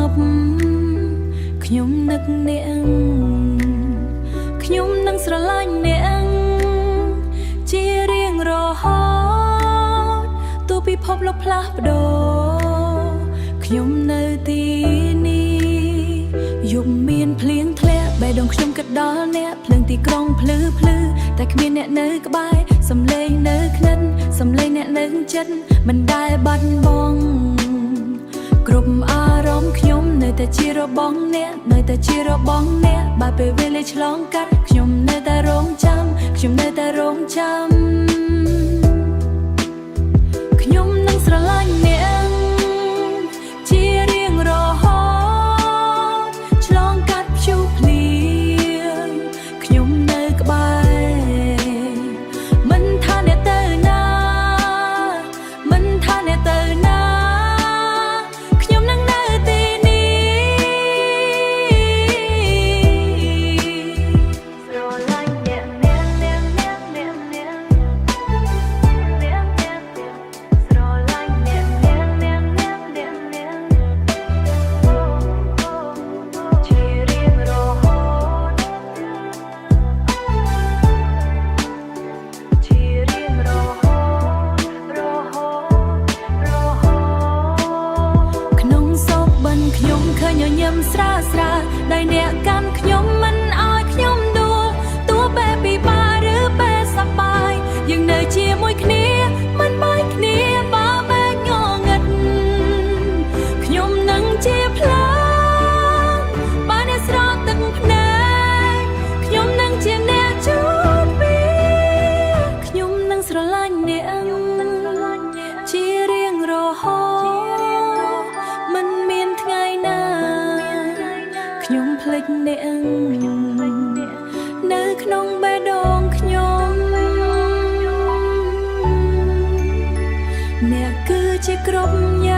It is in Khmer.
บខ្ញុំនឹកអ្នកខ្ញុំនឹងស្រឡាញ់អ្នកជារៀងរហូតទោះពិភពលោកផ្លាស់ប្ដូរខ្ញុំនៅទីនេះយប់មានភ្លៀងធ្លាក់បេះដូងខ្ញុំគិតដល់អ្នកភ្លើងទីក្រុងភ្លឺតែគ្មានអ្នកនៅក្បែរសំឡេងនៅក្និតសំឡេងអ្នកនៅចិត្តមិនដែលបាត់បង់គ្រប់អារម្មណ៍ខ្ញុំនៅតែជារបស់អ្នកនៅតែជារបស់អ្នកបើពេលវេលាឆ្លងកាត់ខ្ញុំនៅតែរងចាំខ្ញុំនៅតែរងចាំខ្ញុំនឹងស្រឡាញ់អ្នកជារៀងរហូតឆ្លងកាត់ព្យុះភ្លៀងខ្ញុំនៅក្បែរមិនថាអ្នកទៅណាមិនថាអ្នកទៅណាស្រាដៃអ្នកកាន់ខ្ញុំមិនឲ្យខ្ញុំដួលទោះពេលពិបាកឬពេលសប្បាយយើងនៅជាមួយគ្នាមិនបែកគ្នាបើបែកងងឹតខ្ញុំនឹងជាផ្លូវបើអ្នកស្រក់ទឹកភ្នែកខ្ញុំនឹងជាអ្នកជួបវាខ្ញុំនឹងស្រឡាញ់អ្នកជារៀងរហូតមិនមានថ្ងៃណាខ្ញុំភ្លេចអ្នកនៅក្នុងបេះដូងខ្ញុំអ្នកគឺជាគ្រប់យ៉ាង